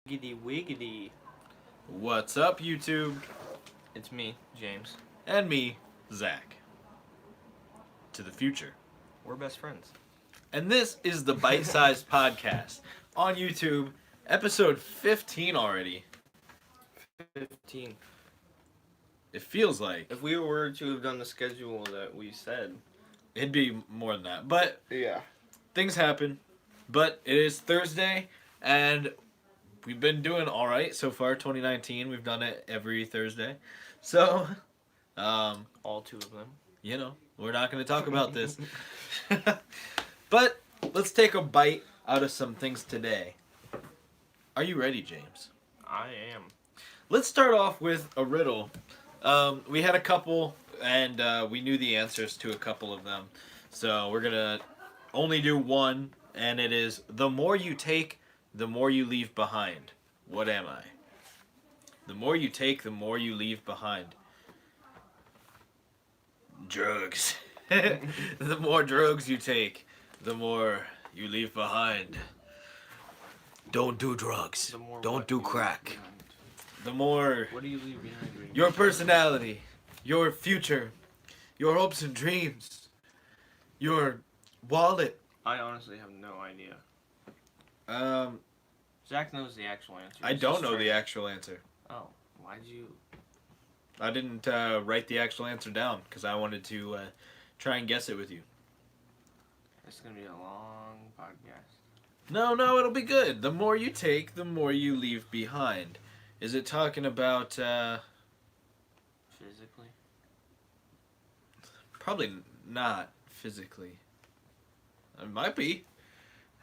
Giggity wiggity. What's up, YouTube? It's me, James. And me, Zach. To the future. We're best friends. And this is the Bite Sized Podcast on YouTube, episode 15 already. 15. It feels like If we were to have done the schedule that we said. it'd be more than that. But Yeah. things happen. But it is Thursday, and we've been doing all right so far. 2019, we've done it every Thursday. So, All two of them. we're not going to talk about this. But let's take a bite out of some things today. Are you ready, James? I am. Let's start off with a riddle. We had a couple, and we knew the answers to a couple of them. So we're going to only do one, and it is, the more you take, the more you leave behind. What am I? The more you take, the more you leave behind. Drugs. The more drugs you take, the more you leave behind. Don't do drugs. The more Don't what do you leave crack. behind. The more What do you leave behind? When your you- personality, your future, your hopes and dreams, your wallet. I honestly have no idea. Um, Zach knows the actual answer. I It's don't just know the straight- actual answer. Oh, why'd you? I didn't write the actual answer down because I wanted to try and guess it with you. It's gonna be a long podcast. No, it'll be good. The more you take, the more you leave behind. Is it talking about, Physically. probably not physically. It might be.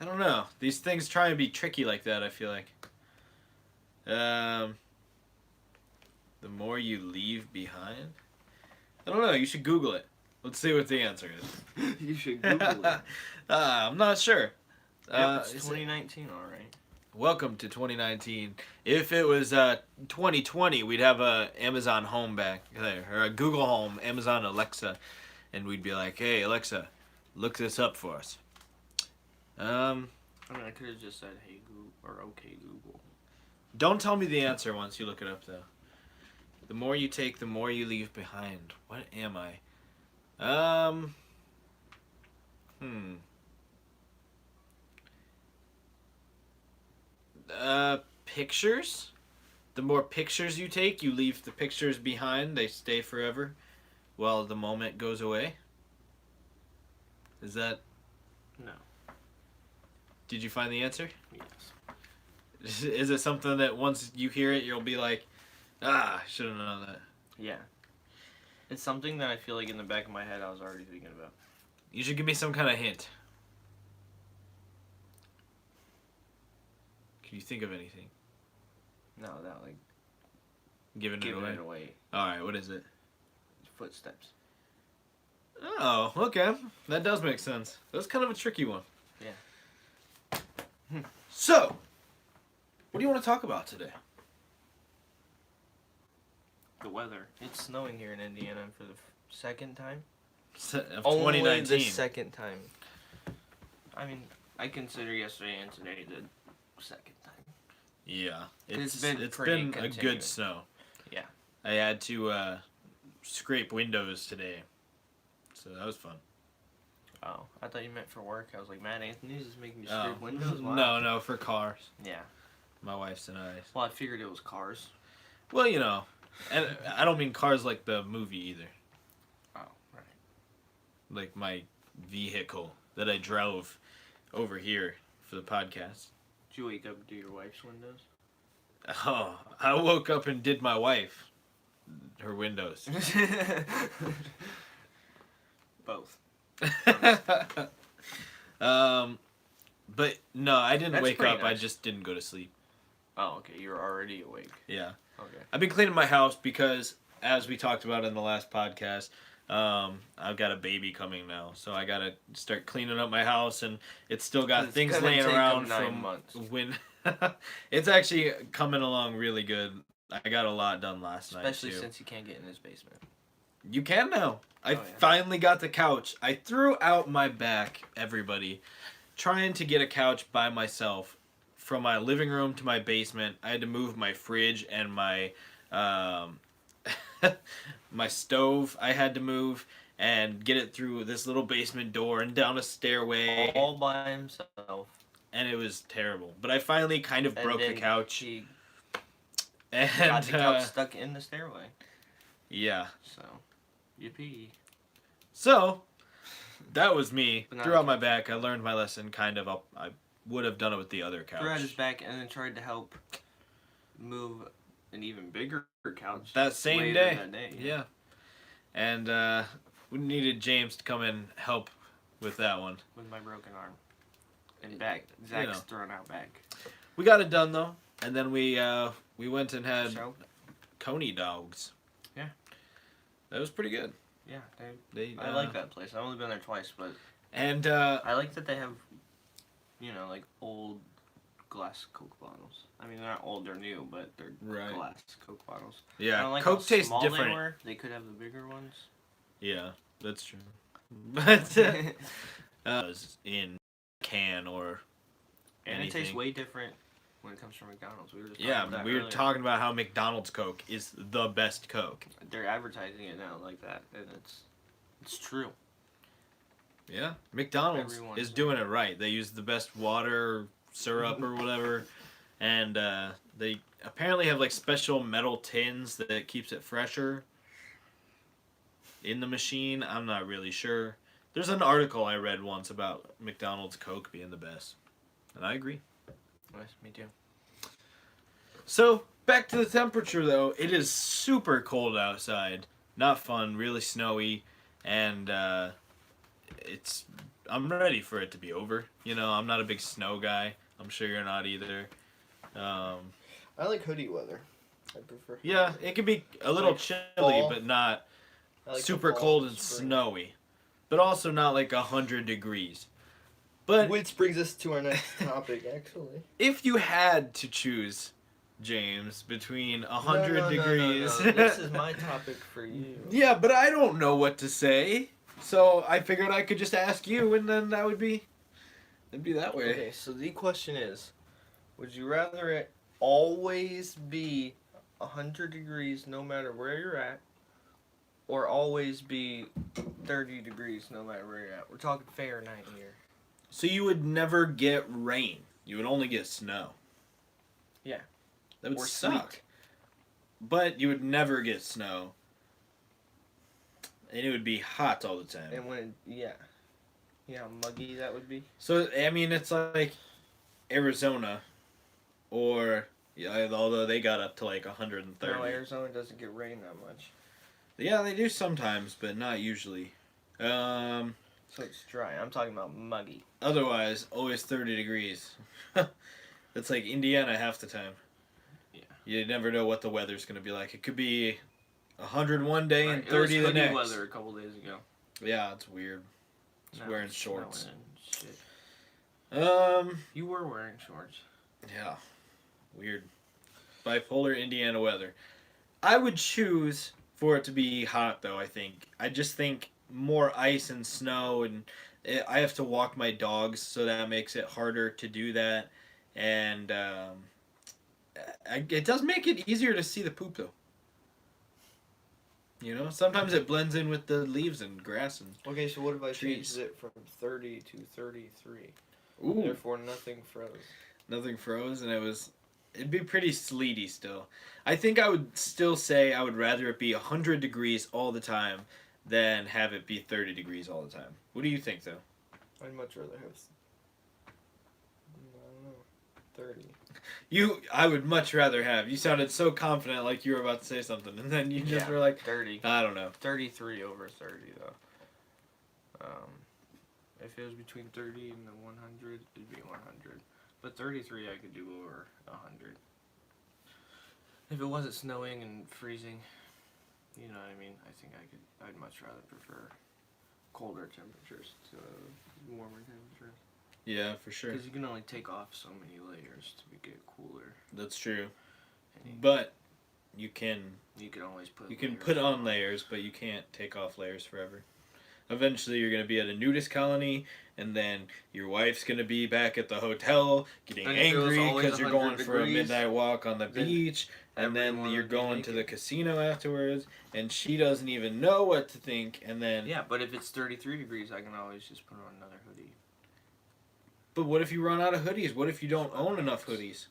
I don't know. These things try and be tricky like that, I feel like. The more you leave behind? I don't know. You should Google it. Let's see what the answer is. You should Google it. I'm not sure. Yep, it's is it- 2019, all right. Welcome to 2019. If it was 2020, we'd have a Amazon Home back there, or a Google Home, Amazon Alexa, and we'd be like, "Hey Alexa, look this up for us." I mean, I could have just said, "Hey Google" or "Okay Google." Don't tell me the answer once you look it up, though. The more you take, the more you leave behind. What am I? Pictures? The more pictures you take, you leave the pictures behind. They stay forever while the moment goes away. Is that... No. Did you find the answer? Yes. Is it something that once you hear it, you'll be like, I should have known that. Yeah. It's something that I feel like in the back of my head I was already thinking about. You should give me some kind of hint. Can you think of anything? No, that like Giving giving it away? it away. Alright, what is it? Footsteps. Oh, okay. That does make sense. That's kind of a tricky one. Yeah. So, what do you want to talk about today? The weather. It's snowing here in Indiana for the second time. Of Only 2019. the second time. I mean, I consider yesterday and today the second time. Yeah. It's been pretty been a continuous. good snow. Yeah. I had to scrape windows today. So that was fun. Oh, I thought you meant for work. I was like, Matt Anthony's is making you Oh. scrape windows? Wow. No, for cars. Yeah. My wife's and I. Well, I figured it was cars. Well, and I don't mean cars like the movie either. Oh, right. Like my vehicle that I drove over here for the podcast. Did you wake up and do your wife's windows? Oh, I woke up and did my wife. Her windows. Both. But no, I didn't That's wake pretty up. I nice. just didn't go to sleep. Oh, okay. You were already awake. Yeah. Okay. I've been cleaning my house because, as we talked about in the last podcast, I've got a baby coming now, so I gotta start cleaning up my house, and it's still got It's things gonna laying take 'em around 9 from months. when. It's actually coming along really good. I got a lot done last night Especially too. since you can't get in his basement. You can now. I Oh, yeah. finally got the couch. I threw out my back, everybody, trying to get a couch by myself from my living room to my basement. I had to move my fridge and my um, my stove. I had to move and get it through this little basement door and down a stairway. All by himself. And it was terrible. But I finally kind of And broke the then couch. He And got the couch stuck in the stairway. yeah. So, yippee. So that was me. But not Threw out a my couch. back. I learned my lesson kind of. I would have done it with the other couch. Threw out his back and then tried to help move an even bigger couch. That same later day. That day. Yeah. And we needed James to come and help with that one. With my broken arm. And back. Zach's know. thrown out back. We got it done though, and then we went and had So, Coney dogs. Yeah. That was pretty good. yeah, They I like that place. I've only been there twice, but And I like that they have, like old glass Coke bottles. I mean, they're not old, they're new, but they're Right. glass Coke bottles. I yeah, don't like Coke how tastes small different. They were. They could have the bigger ones. Yeah, that's true. But was in can or And anything. it tastes way different when it comes from McDonald's. We were just Yeah, talking about that we were earlier. talking about how McDonald's Coke is the best Coke. They're advertising it now like that, and it's true. Yeah, McDonald's Everyone's is doing it right. They use the best water, syrup, or whatever, and they apparently have like special metal tins that keeps it fresher in the machine. I'm not really sure. There's an article I read once about McDonald's Coke being the best, and I agree. Yes, me too. So, back to the temperature though. It is super cold outside. Not fun, really snowy, and I'm ready for it to be over. I'm not a big snow guy. I'm sure you're not either. I like hoodie weather. I prefer. Yeah, it can be a little Like chilly, fall. but not I like the super fall cold and spring. snowy. But also not like 100 degrees. But Which brings us to our next topic, actually. if you had to choose, James, between 100 No, degrees. This is my topic for you. Yeah, but I don't know what to say. So I figured I could just ask you, and then it'd be that way. Okay, so the question is, would you rather it always be 100 degrees no matter where you're at, or always be 30 degrees no matter where you're at? We're talking Fahrenheit here. So you would never get rain. You would only get snow. Yeah. That would Or suck. sleet. But you would never get snow. And it would be hot all the time. And when, yeah, how muggy that would be. So, I mean, it's like Arizona, or, yeah, although they got up to like 130. No, Arizona doesn't get rain that much, Yeah, they do sometimes, but not usually. so it's dry. I'm talking about muggy. Otherwise, always 30 degrees. It's like Indiana half the time. Yeah. You never know what the weather's going to be like. It could be 100 one day and Right, it was 30 the hoodie next. weather a couple days ago. Yeah, it's weird. Just Now wearing it's shorts. snowing and shit. Um, You were wearing shorts. yeah. Weird. Bipolar Indiana weather. I would choose for it to be hot, though, I think. I just think more ice and snow, and I have to walk my dogs, so that makes it harder to do that. And it does make it easier to see the poop, though. Sometimes it blends in with the leaves and grass and... Okay, so what if I Trees. changed it from 30 to 33? Ooh, Therefore, nothing froze. nothing froze, and it'd be pretty sleety still. I think I would still say I would rather it be 100 degrees all the time than have it be 30 degrees all the time. What do you think, though? I'd much rather have. I don't know. 30. I would much rather have. You sounded so confident like you were about to say something, and then you just Yeah. were like, 30. I don't know. 33 over 30, though. If it was between 30 and the 100, it'd be 100. But 33 I could do over 100. If it wasn't snowing and freezing, you know what I mean? I'd much rather prefer colder temperatures to warmer temperatures. Yeah, for sure. Because you can only take off so many layers to get cooler. That's true. And But you can you can always put put layers on layers, but you can't take off layers forever. Eventually, you're gonna be at a nudist colony, and then your wife's gonna be back at the hotel getting And if it was angry always because you're going 100 for a degrees, midnight walk on the then beach, and then everyone you're would be going to the naked. casino afterwards, and she doesn't even know what to think, and then. Yeah, but if it's 33 degrees, I can always just put on another hoodie. But what if you run out of hoodies? What if you don't own enough hoodies?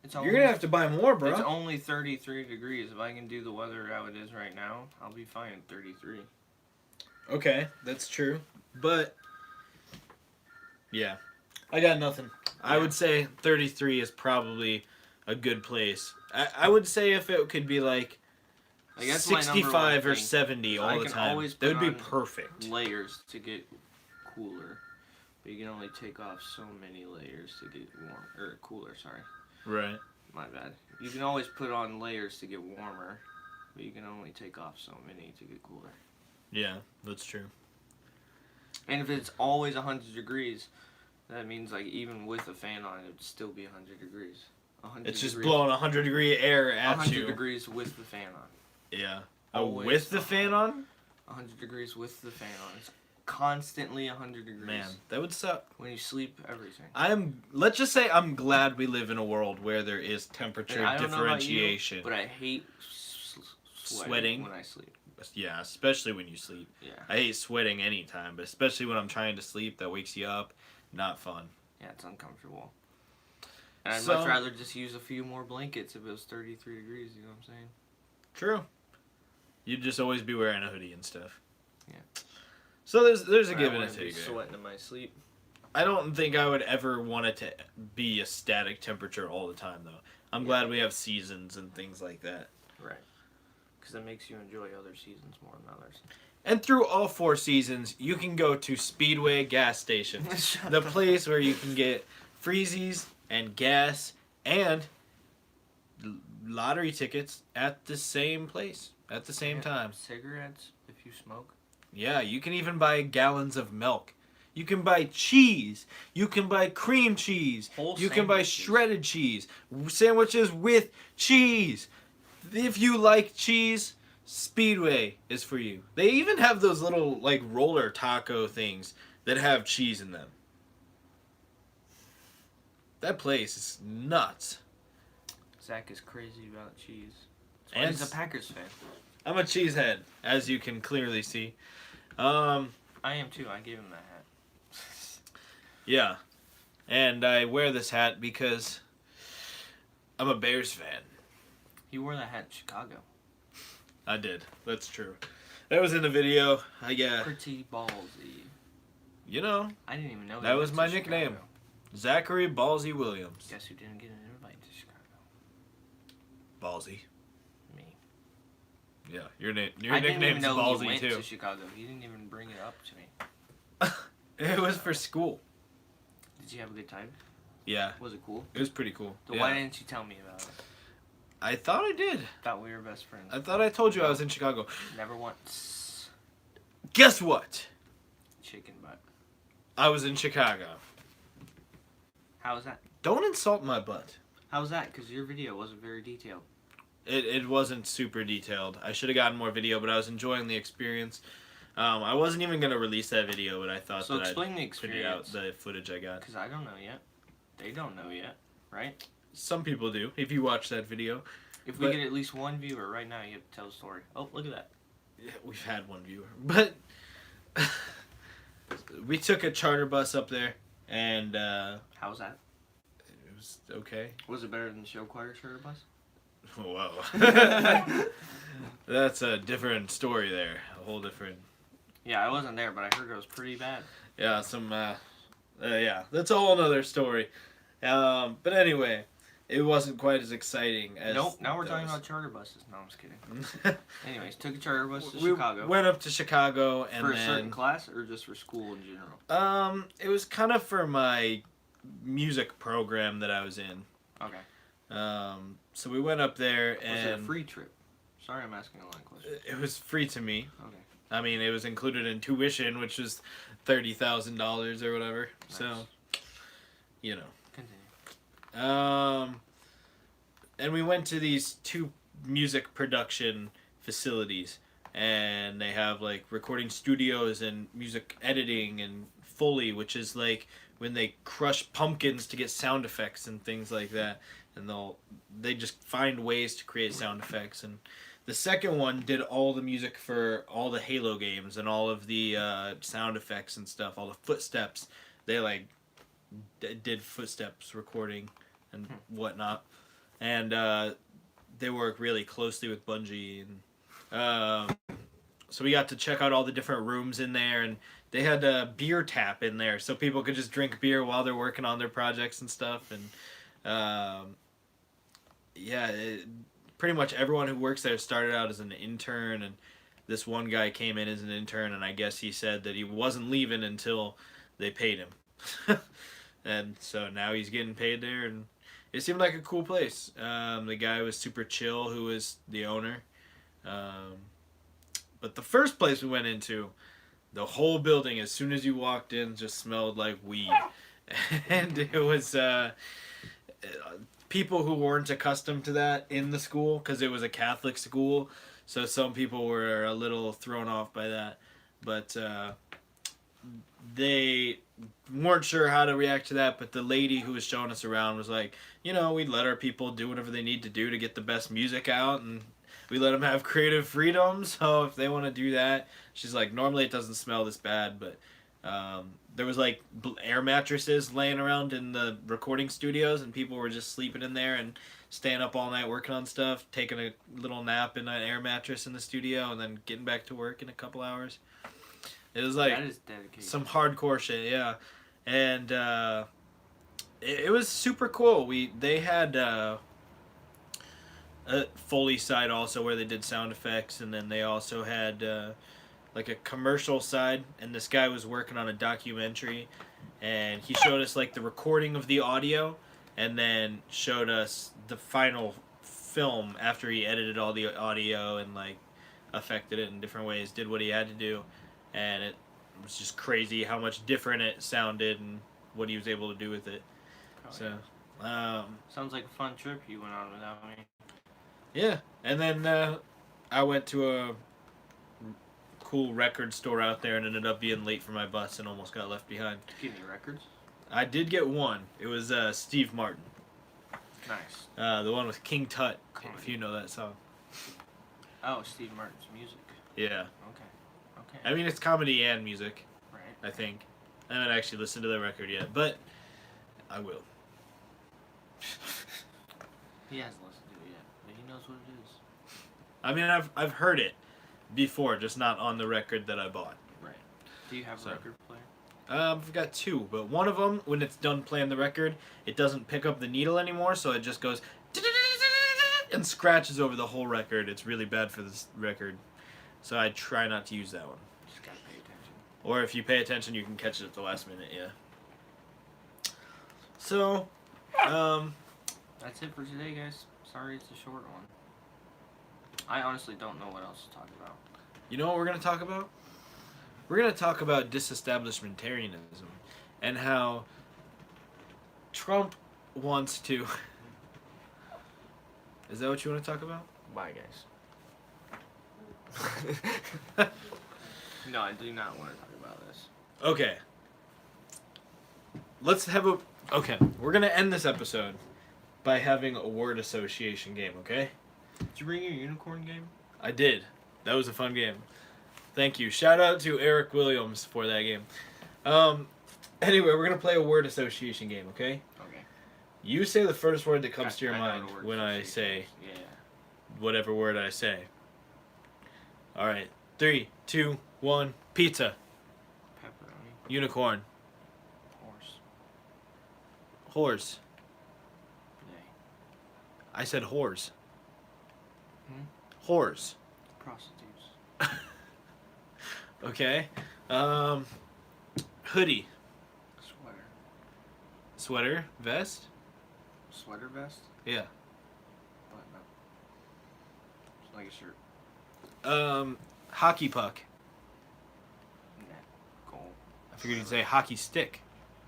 It's You're gonna have to buy more, bro. It's only 33 degrees. If I can do the weather how it is right now, I'll be fine at 33. Okay, that's true. But yeah, I got nothing. I Yeah. would say 33 is probably a good place. I would say if it could be like Like, that's my number 65 one or thing. 70 all I the can time, always that would put be on perfect. Layers to get cooler. But you can only take off so many layers to get warm or cooler, sorry. Right. My bad. You can always put on layers to get warmer, but you can only take off so many to get cooler. Yeah, that's true. And if it's always 100 degrees, that means like even with a fan on, it would still be 100 degrees. 100 It's just degrees, blowing 100-degree air at 100 you. degrees with the fan on. Yeah. Oh, Always with the fan on? 100 degrees with the fan on. It's constantly 100 degrees. Man, that would suck. When you sleep, everything. Let's just say I'm glad we live in a world where there is temperature And I don't know about you, differentiation. but I hate Sweating? when I sleep. Yeah, especially when you sleep. Yeah. I hate sweating anytime, but especially when I'm trying to sleep, that wakes you up. Not fun. Yeah, it's uncomfortable. And I'd So- much rather just use a few more blankets if it was 33 degrees, you know what I'm saying? True. You'd just always be wearing a hoodie and stuff. Yeah. So there's a I give and a wouldn't be take there. sweating in my sleep. I don't think I would ever want it to be a static temperature all the time, though. I'm Yeah. glad we have seasons and things like that. Right. Because it makes you enjoy other seasons more than others. And through all 4 seasons, you can go to Speedway gas station, the place where you can get freezies and gas and lottery tickets at the same place at the same time. Cigarettes, if you smoke. Yeah, you can even buy gallons of milk. You can buy cheese. You can buy cream cheese. Whole You can buy sandwiches. shredded cheese. Sandwiches with cheese. If you like cheese, Speedway is for you. They even have those little like roller taco things that have cheese in them. That place is nuts. Zach is crazy about cheese. That's why And he's a Packers fan. I'm a cheesehead, as you can clearly see. I am too. I gave him that hat. Yeah. And I wear this hat because I'm a Bears fan. He wore that hat in Chicago. I did. That's true. That was in the video. Pretty ballsy. You know, I didn't even know That he was went my to nickname. Chicago. Zachary Ballsy Williams. Guess who didn't get an invite to Chicago? Ballsy. Me. Yeah, your I didn't nickname's even know he Ballsy went too. to Chicago. He didn't even bring it up to me. It was for school. Did you have a good time? Yeah, Was it cool? it was pretty cool. So Yeah. why didn't you tell me about it? I thought I did. Thought we were best friends. I thought I told you I was in Chicago. Never once. Guess what? Chicken butt. I was in Chicago. How's that? Don't insult my butt. How's that? Because your video wasn't very detailed. It wasn't super detailed. I should have gotten more video, but I was enjoying the experience. I wasn't even gonna release that video, but I thought So that I'd explain the figure out experience. the footage I got. Because I don't know yet. They don't know yet, right? Some people do. If you watch that video, If we But- get at least one viewer right now, you have to tell the story. Oh, look at that. yeah, we've had one viewer, but we took a charter bus up there, and How's that? it was okay. Was it better than the show choir charter bus? Whoa, that's a different story there. A whole different. Yeah, I wasn't there, but I heard it was pretty bad. Yeah, yeah, that's a whole other story. But anyway, it wasn't quite as exciting as. Nope, now we're talking those. about charter buses. No, I'm just kidding. Anyways, took a charter bus to we Chicago. went up to Chicago and For a then certain class or just for school in general? it was kind of for my music program that I was in. Okay. So we went up there Was it a and free trip? Sorry, I'm asking a lot of questions. it was free to me. Okay. I mean, it was included in tuition, which was $30,000 or whatever. Nice. So, you know. Continue. And we went to these 2 music production facilities. and they have like recording studios and music editing and Foley, which is like when they crush pumpkins to get sound effects and things like that, and they just find ways to create sound effects. And the second one did all the music for all the Halo games and all of the sound effects and stuff, all the footsteps. They like did footsteps recording and whatnot, and they work really closely with Bungie. And so we got to check out all the different rooms in there, and they had a beer tap in there, so people could just drink beer while they're working on their projects and stuff. And pretty much everyone who works there started out as an intern, and this one guy came in as an intern, and I guess he said that he wasn't leaving until they paid him. And so now he's getting paid there, and it seemed like a cool place. The guy was super chill, who was the owner. But the first place we went into, the whole building, as soon as you walked in, just smelled like weed. And it was people who weren't accustomed to that in the school, because it was a Catholic school, so some people were a little thrown off by that. But they weren't sure how to react to that, but the lady who was showing us around was like, we'd let our people do whatever they need to do to get the best music out, and we let them have creative freedom, so if they want to do that, she's like, normally it doesn't smell this bad, but there was like air mattresses laying around in the recording studios, and people were just sleeping in there and staying up all night working on stuff, taking a little nap in an air mattress in the studio, and then getting back to work in a couple hours. It was like That is dedication. some hardcore shit, yeah. And it was super cool. They had a Foley side also where they did sound effects, and then they also had like a commercial side, and this guy was working on a documentary, and he showed us like the recording of the audio, and then showed us the final film after he edited all the audio and like affected it in different ways, did what he had to do. And it was just crazy how much different it sounded and what he was able to do with it. Oh, So, yeah. Sounds like a fun trip you went on without me. yeah. And then I went to a cool record store out there and ended up being late for my bus and almost got left behind. Did you get any records? I did get one. It was Steve Martin. Nice. The one with King Tut, Cool. if you know that song. Oh, Steve Martin's music. Yeah. Okay. I mean, it's comedy and music, Right. I think. I haven't actually listened to the record yet, but I will. He hasn't listened to it yet, but he knows what it is. I mean, I've heard it before, just not on the record that I bought. Right. Do you have So. a record player? I've got two, but one of them, when it's done playing the record, it doesn't pick up the needle anymore, so it just goes and scratches over the whole record. It's really bad for this record, so I try not to use that one. Just gotta pay attention. Or if you pay attention, you can catch it at the last minute, yeah. So, That's it for today, guys. Sorry it's a short one. I honestly don't know what else to talk about. you know what we're going to talk about? We're going to talk about disestablishmentarianism and how Trump wants to... Is that what you want to talk about? Bye, guys. No, I do not want to talk about this. Okay. Let's have a... Okay, we're going to end this episode by having a word association game, okay? Did you bring your unicorn game? I did. That was a fun game. Thank you. Shout out to Eric Williams for that game. Anyway, we're going to play a word association game, okay? Okay. You say the first word that comes to your I know mind what a word when I association say is. Yeah. whatever word I say. Alright. 3, 2, 1. Pizza. Pepperoni. Unicorn. Horse. Horse. Yay. I said whores. Hmm? Whores. Prostitutes. Okay. Hoodie. Sweater. Sweater. Vest. Sweater vest? Yeah. What? No. It's like a shirt. Hockey puck. Net. Goal. I figured you'd say hockey stick.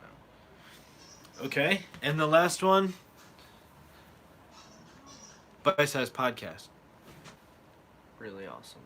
No. Okay. And the last one. Bite Size Podcast. Really awesome.